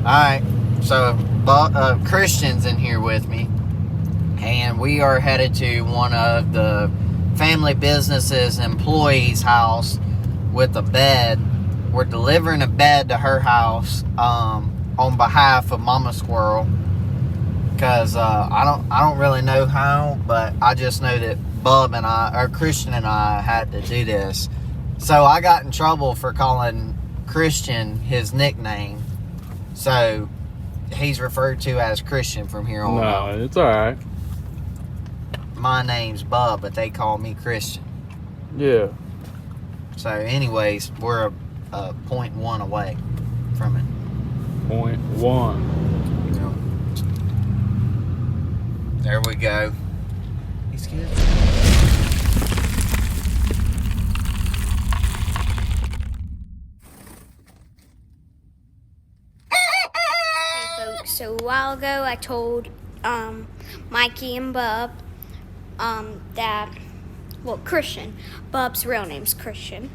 Alright, so Christian's in here with me, and we are headed to one of the family businesses employees' house with a bed. We're delivering a bed to her house on behalf of Mama Squirrel, because I don't really know how, but I just know that Christian and I had to do this. So I got in trouble for calling Christian his nickname. So he's referred to as Christian from here on out. No, it's alright. My name's Bub, but they call me Christian. Yeah. So anyways, we're a 0.1 away from it. 0.1. There we go. Excuse me. So a while ago, I told Mikey and Bub that, Christian. Bub's real name's Christian.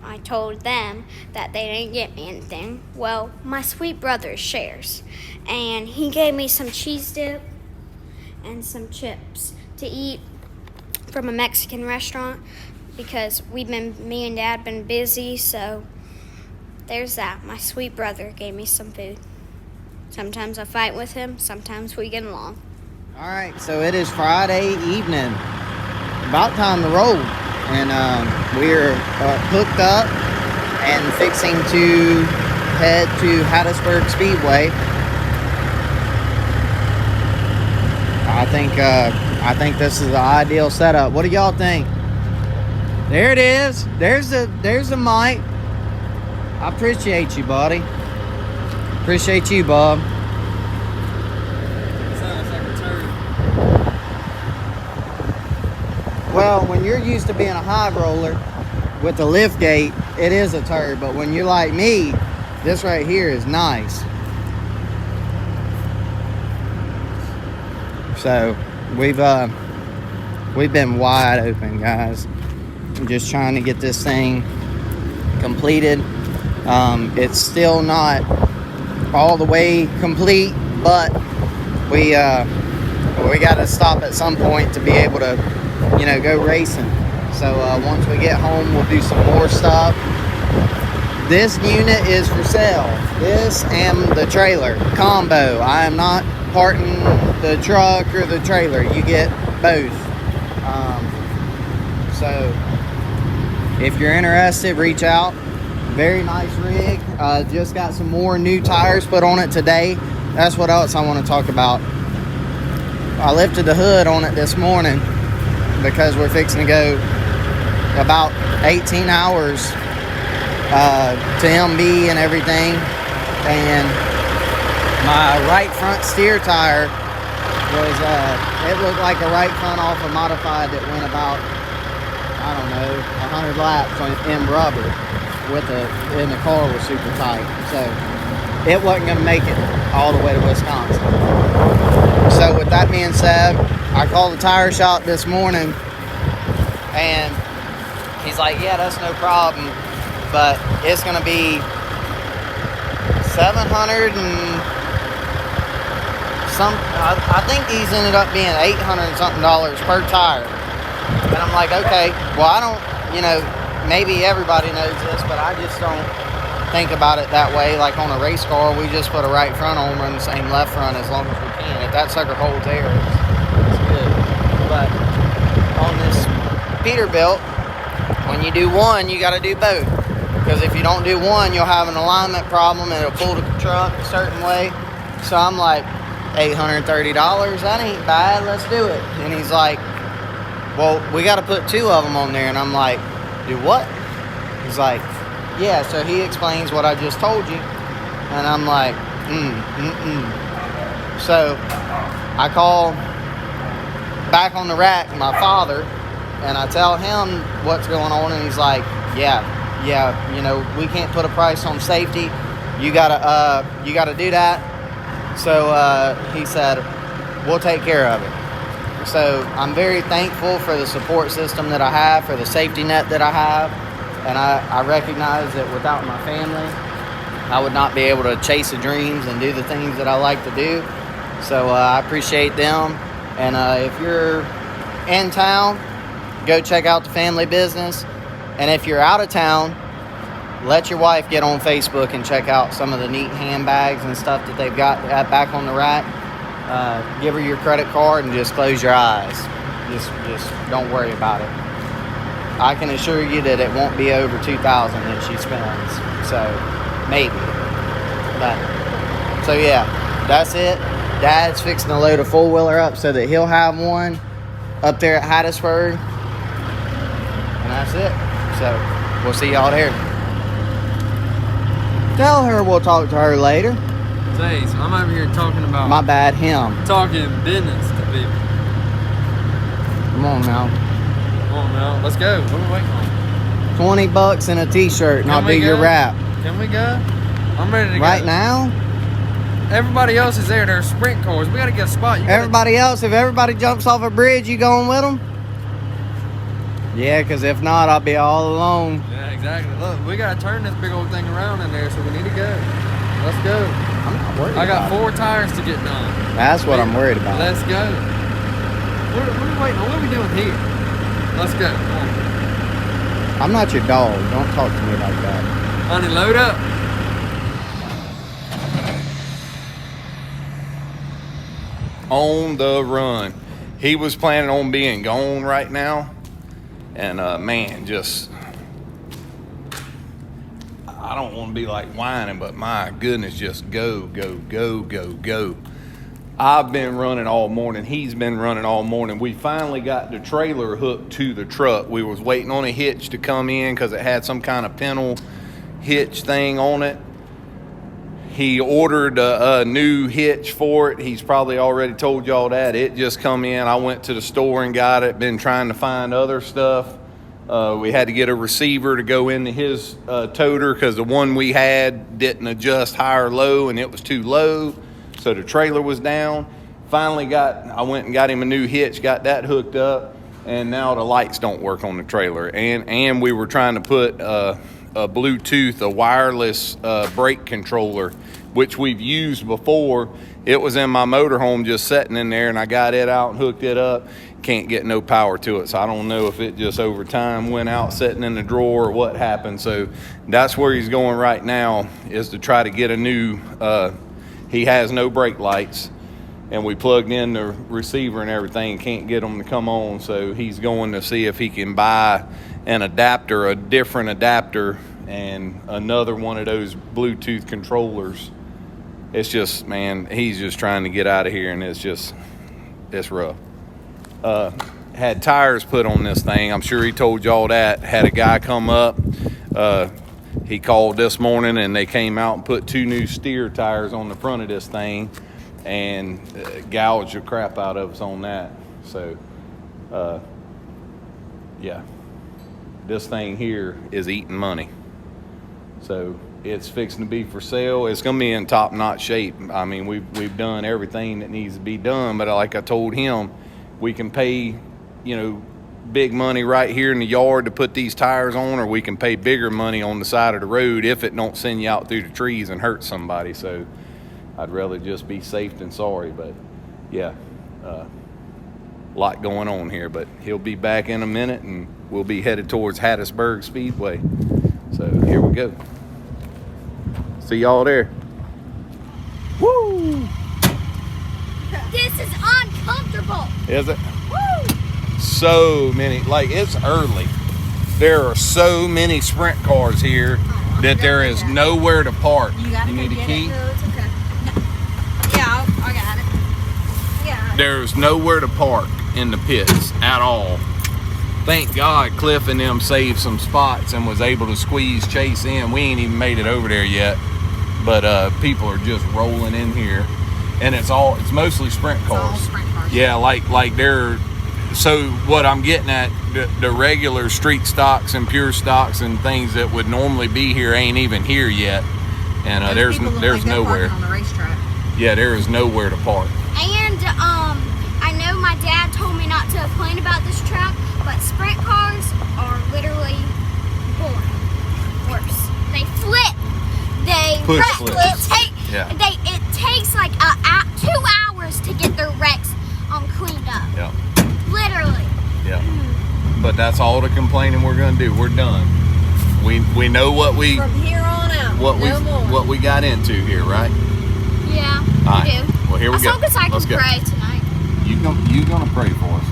I told them that they didn't get me anything. Well, my sweet brother shares, and he gave me some cheese dip and some chips to eat from a Mexican restaurant because me and Dad been busy. So there's that. My sweet brother gave me some food. Sometimes I fight with him, sometimes we get along. Alright, so it is Friday evening. About time to roll. And we're hooked up and fixing to head to Hattiesburg Speedway. I think this is the ideal setup. What do y'all think? There it is. There's the mic. I appreciate you, buddy. Appreciate you, Bob. Sounds like a turd. Well, when you're used to being a high roller with the lift gate, it is a turd. But when you're like me, this right here is nice. So we've been wide open, guys. I'm just trying to get this thing completed. It's still not all the way complete, but we got to stop at some point to be able to, go racing. So once we get home, we'll do some more stuff. This unit is for sale. This and the trailer combo. I am not parting the truck or the trailer. You get both. So if you're interested, reach out. Very nice rig. Just got some more new tires put on it today. That's what else I want to talk about. I lifted the hood on it this morning because we're fixing to go about 18 hours to MB and everything. And my right front steer tire was, it looked like a right front off a modified that went about, 100 laps in rubber. And the car was super tight, so it wasn't going to make it all the way to Wisconsin. So with that being said, I called the tire shop this morning, and he's like, yeah, that's no problem, but it's going to be $700 and some, I think these ended up being $800 and something per tire. And I'm like, okay, well, I don't, maybe everybody knows this, but I just don't think about it that way. Like on a race car, we just put a right front on, run the same left front as long as we can. If that sucker holds air, it's good. But on this Peterbilt, when you do one, you got to do both. Because if you don't do one, you'll have an alignment problem and it'll pull the truck a certain way. So I'm like, $830, that ain't bad, let's do it. And he's like, well, we got to put two of them on there. And I'm like, do what? He's like, yeah. So he explains what I just told you, and I'm like, So I call back on the rack my father, and I tell him what's going on, and he's like, yeah, we can't put a price on safety. You gotta do that. So he said, we'll take care of it. So I'm very thankful for the support system that I have, for the safety net that I have. And I recognize that without my family, I would not be able to chase the dreams and do the things that I like to do. So I appreciate them. And if you're in town, go check out the family business. And if you're out of town, let your wife get on Facebook and check out some of the neat handbags and stuff that they've got back on the rack. Give her your credit card and just close your eyes. Just don't worry about it. I can assure you that it won't be over $2,000 that she spends. So maybe. So yeah, that's it. Dad's fixing to load a four-wheeler up so that he'll have one up there at Hattiesburg. And that's it. So we'll see y'all there. Tell her we'll talk to her later. Say, so I'm over here talking about... My bad, him. Talking business to people. Come on now. Come on now. Let's go. What are we waiting on? $20 and a t-shirt and I'll do your wrap. Can we go? I'm ready to go. Right now? Everybody else is there. There's sprint cars. We got to get a spot. Everybody else, if everybody jumps off a bridge, you going with them? Yeah, because if not, I'll be all alone. Yeah, exactly. Look, we got to turn this big old thing around in there, so we need to go. Let's go. I'm not worried I got about 4 tires to get done. That's what I'm worried about. Let's go. What are we waiting on? What are we doing here? Let's go. Come on. I'm not your dog. Don't talk to me like that. Honey, load up. On the run. He was planning on being gone right now. And man, just... I don't want to be like whining, but my goodness, just go, go, go, go, go. I've been running all morning. He's been running all morning. We finally got the trailer hooked to the truck. We was waiting on a hitch to come in because it had some kind of pintle hitch thing on it. He ordered a new hitch for it. He's probably already told y'all that. It just come in. I went to the store and got it. Been trying to find other stuff. We had to get a receiver to go into his toter because the one we had didn't adjust high or low, and it was too low. So the trailer was down. Finally I went and got him a new hitch, got that hooked up, and now the lights don't work on the trailer. And we were trying to put a Bluetooth, a wireless brake controller, which we've used before. It was in my motorhome just sitting in there, and I got it out and hooked it up. Can't get no power to it, so I don't know if it just over time went out sitting in the drawer or what happened. So that's where he's going right now, is to try to get a new he has no brake lights, and we plugged in the receiver and everything, can't get them to come on. So he's going to see if he can buy an adapter, a different adapter, and another one of those Bluetooth controllers. It's just, man, he's just trying to get out of here, and it's rough. Had tires put on this thing. I'm sure he told y'all that. Had a guy come up. He called this morning, and they came out and put 2 new steer tires on the front of this thing and gouged the crap out of us on that. So, yeah. This thing here is eating money. So it's fixing to be for sale. It's going to be in top-notch shape. I mean, we've done everything that needs to be done, but like I told him, we can pay, big money right here in the yard to put these tires on, or we can pay bigger money on the side of the road if it don't send you out through the trees and hurt somebody. So I'd rather just be safe than sorry. But yeah, a lot going on here, but he'll be back in a minute and we'll be headed towards Hattiesburg Speedway. So here we go. See y'all there. Woo! This is uncomfortable. Is it? Woo! So many, like, it's early. There are so many sprint cars here that there is nowhere to park. You need a key? No, it's okay. Yeah, I got it. Yeah. There's nowhere to park in the pits at all. Thank God Cliff and them saved some spots and was able to squeeze Chase in. We ain't even made it over there yet, but people are just rolling in here, and it's mostly sprint cars. It's all sprint cars. Yeah, like they're. So what I'm getting at, the regular street stocks and pure stocks and things that would normally be here ain't even here yet, and there's nowhere. On the racetrack. Yeah, there is nowhere to park. And I know my dad told me not to complain about this track, but sprint cars are literally boring. Worse. They flip. they Push wreck. slips. Yeah. It takes like 2 hours to get their wrecks cleaned up. Yeah. Literally. Yeah. But that's all the complaining we're gonna do. We're done. We know what we From here on out. what we got into here, right? Yeah, All I right. do. Well, here we As go. long as I can Let's go. pray tonight. You gonna pray for us?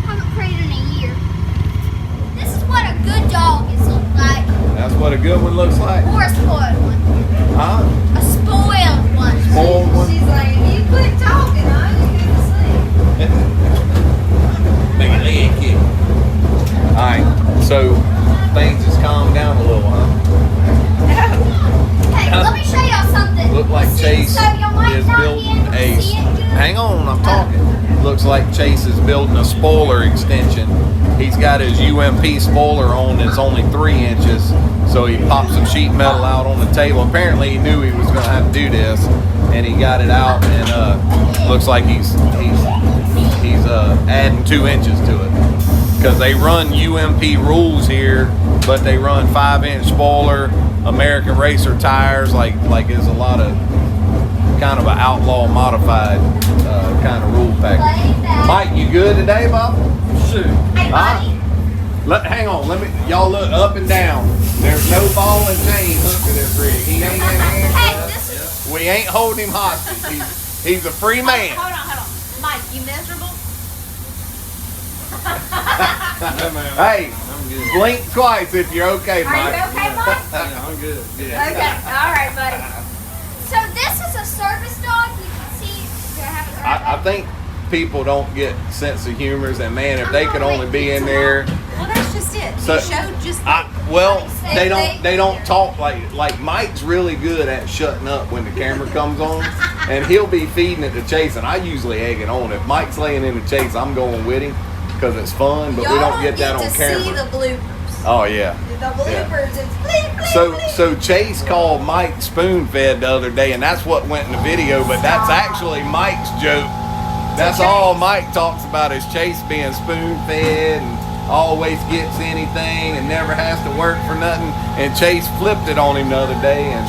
I haven't prayed in a year. This is what a good dog is like. That's what a good one looks like. Or a spoiled one. Huh? A spoiled one. Spoiled one. She's like, if you quit talking, I ain't gonna sleep. Make a leg kick. All right. So things just calmed down a little, huh? Hey, let me show y'all something. Look like See, Chase so you might is not be building able to a. see it good. Hang on, I'm talking. Looks like Chase is building a spoiler extension. He's got his UMP spoiler on that's only 3 inches, so he popped some sheet metal out on the table. Apparently, he knew he was going to have to do this, and he got it out, and looks like he's adding 2 inches to it. Because they run UMP rules here, but they run 5-inch spoiler, American Racer tires, like is a lot of kind of an outlaw modified kind of rule package. Mike, you good today, Bob? Shoot. Hey, buddy. Hang on, y'all look up and down. There's no ball and chain hooked to this rig. He ain't in Hey, here. this is. We ain't holding him hostage. He's a free man. Hold on. Mike, you miserable? Hey, I'm good. blink twice if you're okay, Are you Mike. okay, Mike? Yeah, I'm good. Yeah. Okay. All right, buddy. So this is a service dog. You can see. Do I have it right I think people don't get sense of humors, and man, if they could only be in there. Well, that's just it. So- You showed just Well, they don't talk like Mike's really good at shutting up when the camera comes on, and he'll be feeding it to Chase, and I usually egg it on. If Mike's laying in the Chase, I'm going with him because it's fun, but we don't get that on to see camera. the bloopers. Oh yeah. The bloopers, it's bleep, bleep, So bleep. so Chase called Mike spoon fed the other day, and that's what went in the video, but that's actually Mike's joke. That's all Mike talks about is Chase being spoon fed and always gets anything and never has to work for nothing. And Chase flipped it on him the other day, and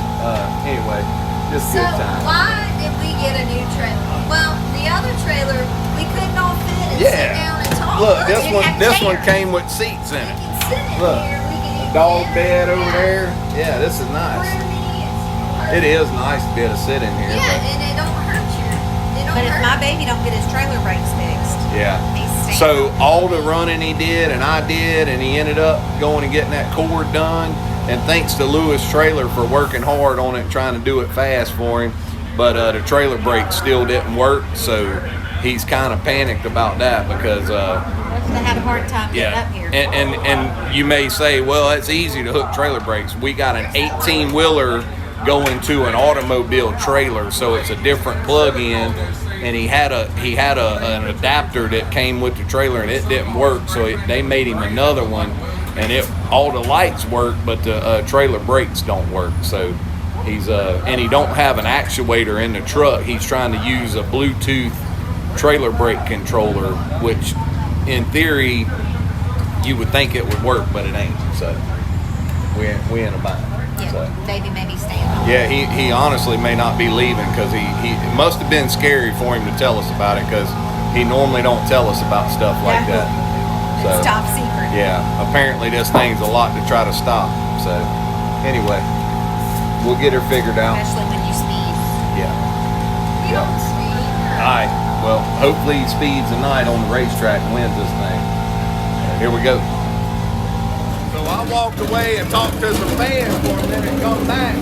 anyway, just So good time. why did we get a new trailer? Well, the other trailer we couldn't all fit and sit Yeah. down and talk. Look, We this didn't one have this one chairs. came with seats in We it. can sit in Look, here. We can eat Dog dinner. bed over Yeah. there. Yeah, this is nice. It is nice to be able to sit in here. Yeah, and it don't hurt you. It don't But if hurt. my baby don't get his trailer brakes fixed, Yeah. he's staying. So all the running he did and I did, and he ended up going and getting that cord done. And thanks to Lewis Trailer for working hard on it and trying to do it fast for him. But the trailer brake still didn't work, so he's kind of panicked about that because I had a hard time getting up here. and you may say, well, it's easy to hook trailer brakes. We got an 18-wheeler going to an automobile trailer, so it's a different plug-in. And he had an adapter that came with the trailer, and it didn't work, so they made him another one, and all the lights work, but the trailer brakes don't work. So he's and he don't have an actuator in the truck. He's trying to use a Bluetooth trailer brake controller, which in theory you would think it would work, but it ain't. So we in a bind. Yeah, So. baby may be staying home. Yeah, he honestly may not be leaving because he it must have been scary for him to tell us about it because he normally don't tell us about stuff like that. So It's top secret. yeah, apparently this thing's a lot to try to stop. So anyway, we'll get her figured out. Especially when you speed. Yeah. You don't speed. All right. Well, hopefully he speeds tonight on the racetrack and wins this thing. Here we go. So I walked away and talked to some fans for a minute and come back.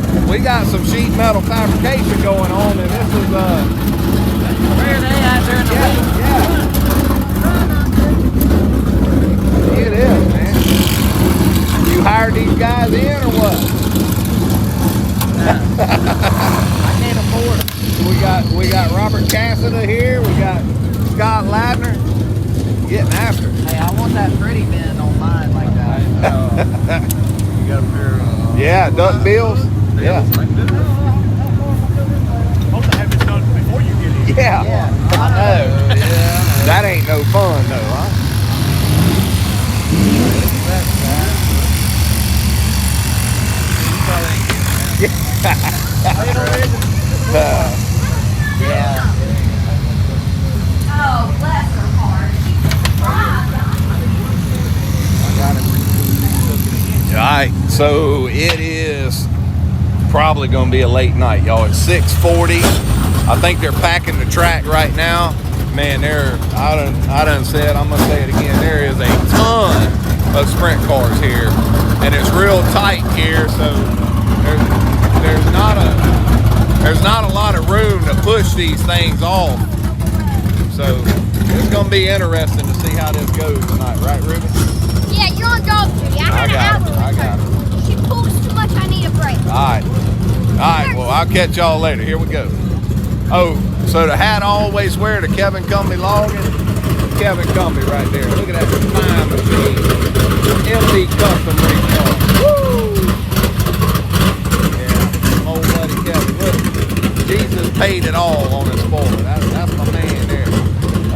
And we got some sheet metal fabrication going on, and this is Where are they at there in the yeah. It is, man. You hired these guys in or what? I can't afford it. We got Robert Cassida here. We got Scott Ladner getting after it. Hey, I want that pretty bend on mine like that. You got a pair of... Yeah, duck bills. Yeah. Hope to have this done before you get in. Yeah. I know. Yeah. That ain't no fun though, huh? Yeah. Oh, bless her heart. All right, so it is probably going to be a late night, y'all. It's 6:40. I think they're packing the track right now. Man, I done said, I'm going to say it again, there is a ton of sprint cars here, and it's real tight here, so there's not a lot of room to push these things off. So it's going to be interesting to see how this goes tonight, right, Ruben? Yeah, you're on dog duty. I got it. She pulls too much. I need a break. All right, well, I'll catch y'all later. Here we go. Oh, so the hat I always wear to Kevin Cumbly logging. Kevin Cumbly right there. Look at that time machine. MD custom race car. Woo! Yeah, old buddy Kevin. Look, Jesus paid it all on his spoiler. That's my man there.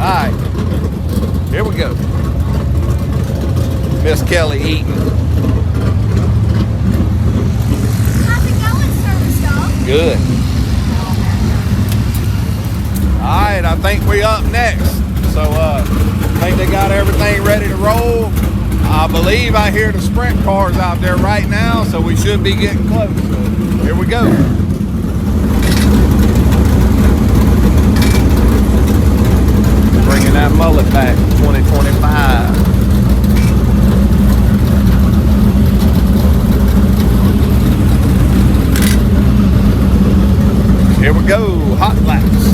All right, here we go. Miss Kelly Eaton. How's it going, service dog? Good. All right, I think we up next. So I think they got everything ready to roll. I believe I hear the sprint cars out there right now, so we should be getting close. So here we go. Bringing that mullet back to 2025. Here we go, hot laps.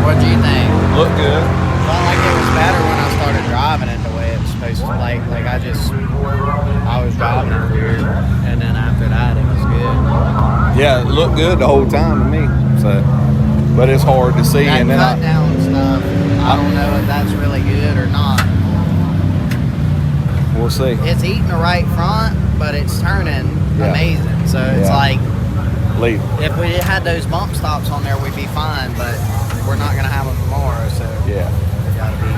What do you think? Look good. Felt like it was better when I started driving it the way it was supposed to. Like I was driving it weird, and then after that it was good. Yeah, it looked good the whole time to me. So, but it's hard to see. That And then cut down stuff, I don't know if that's really good or not. we'll see. It's eating the right front, but it's turning Yeah. amazing. So it's Yeah. like, Leave. if we had those bump stops on there, we'd be fine, but we're not going to have them tomorrow, so Yeah. we got to be.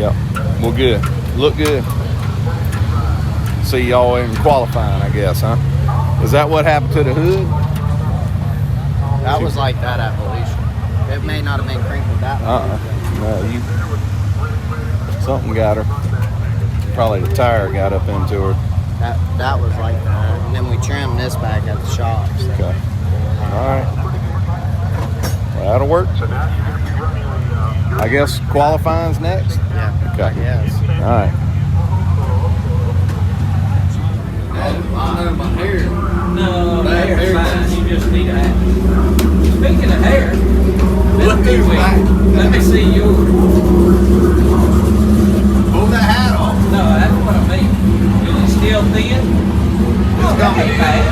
Yep. Well, good. Look good. See y'all in qualifying, I guess, huh? Is that what happened to the hood? That was like that evolution. It may not have been crinkled that way. No, something got her. Probably the tire got up into her. That was like that. And then we trimmed this back at the shop. So. Okay. All right. That'll work. I guess qualifying's next? Yeah. Okay. Yes. All right. I know my hair. No, the hair's fine. You just need a hat. Speaking of hair, let me see yours. Pull that hat off. No, that's what I mean. Is it still thin? It's coming bad.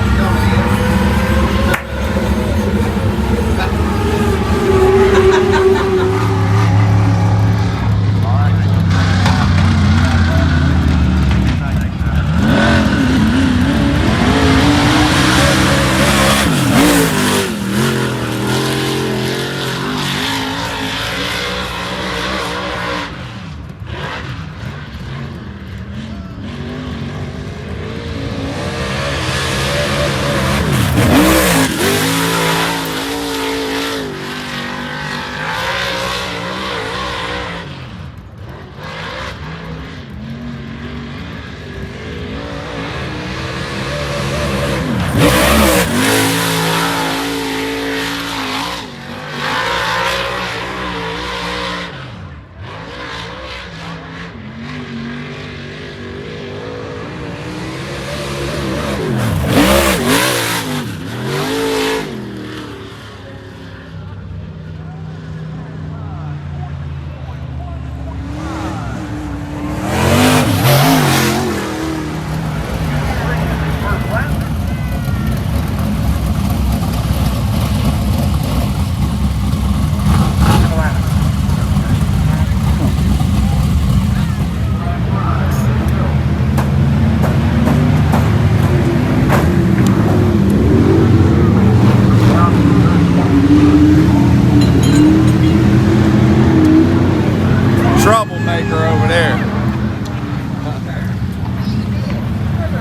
Troublemaker over there.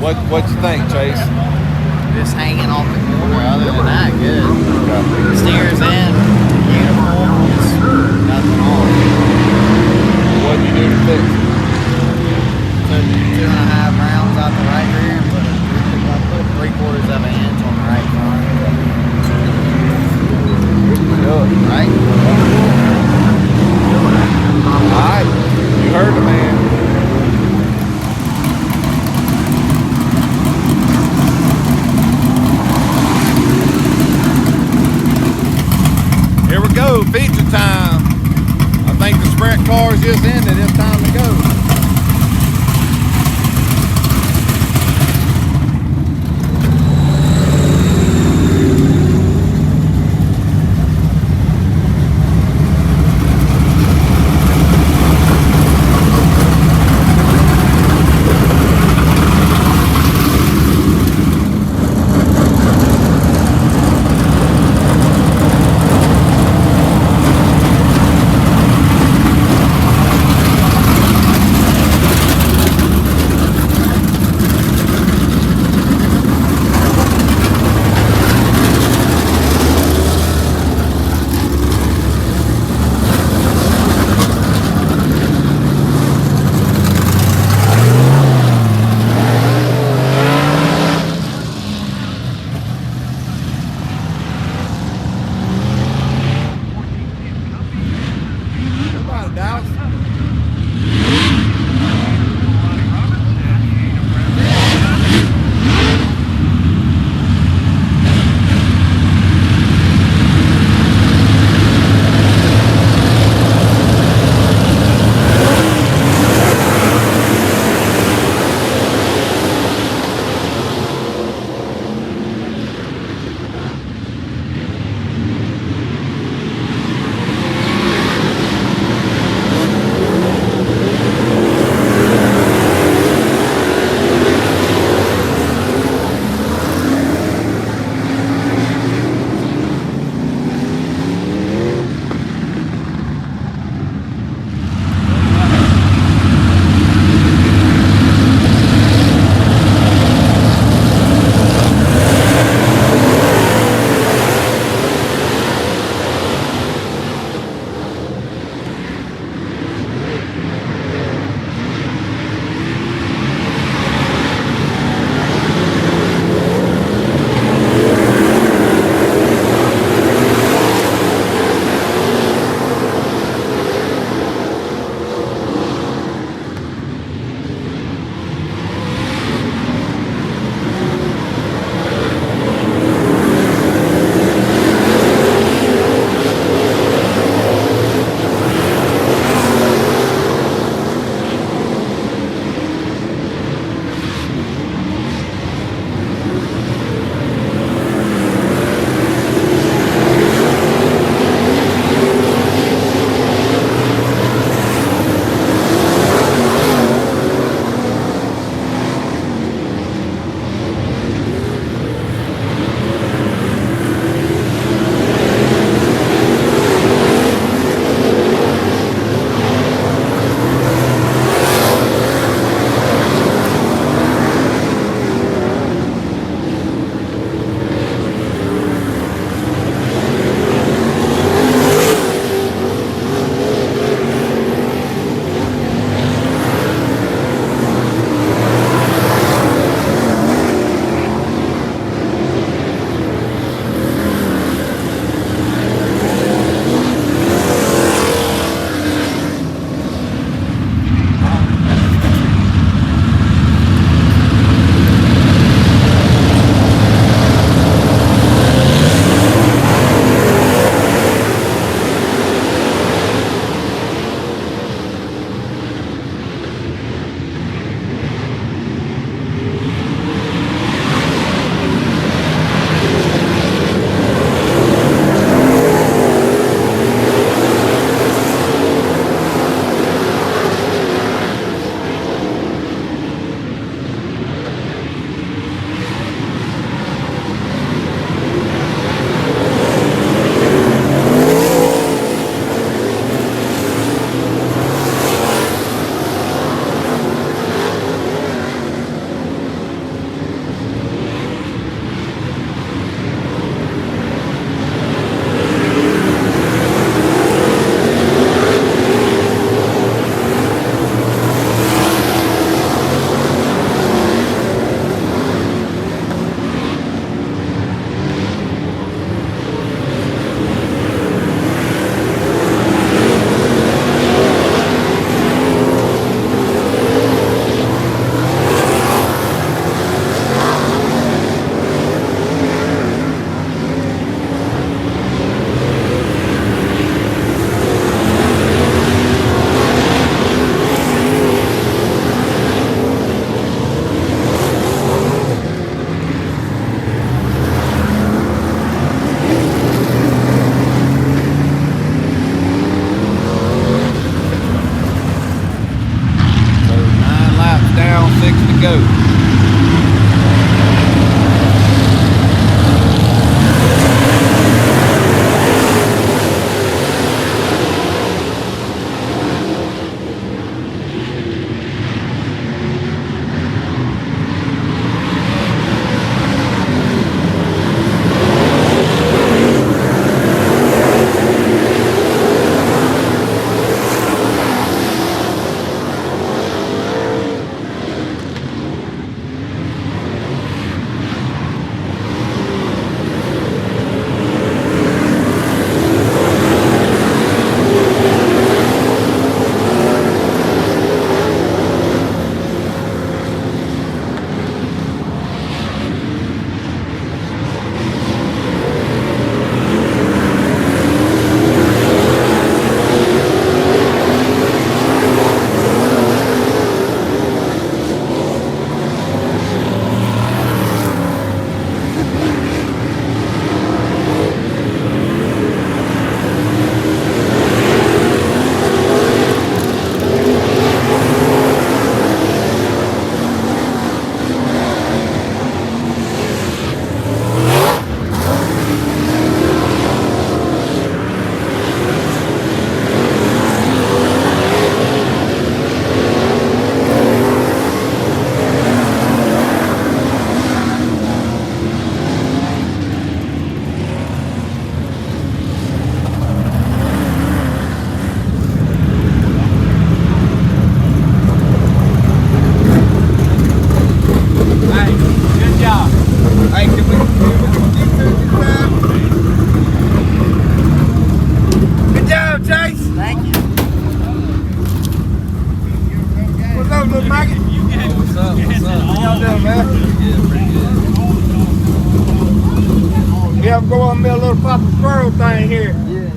What you think, Chase? Just hanging off the corner. Other than that, good. Okay. Steers in, beautiful. Just nothing on. What do you do to fix it? Took 2.5 rounds out the right rear and put 3/4 of an inch on the right front. Good. Right? All right. You heard the man. Here we go, feature time. I think the sprint car's just ended. It's time to go. Yeah, I'm going to be a little Papa Squirrel thing here. Yeah.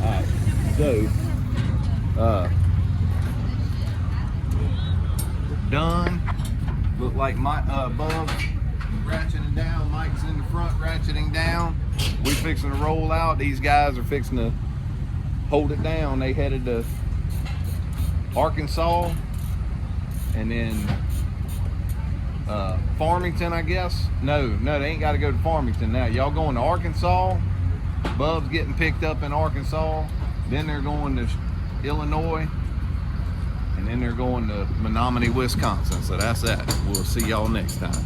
Alright, so done. Look like my Bub's ratcheting down. Mike's in the front ratcheting down. We fixing to roll out. These guys are fixing to hold it down. They headed to Arkansas and then Farmington, I guess. No, they ain't got to go to Farmington now. Y'all going to Arkansas. Bub's getting picked up in Arkansas. Then they're going to Illinois. And then they're going to Menominee, Wisconsin. So that's that. We'll see y'all next time.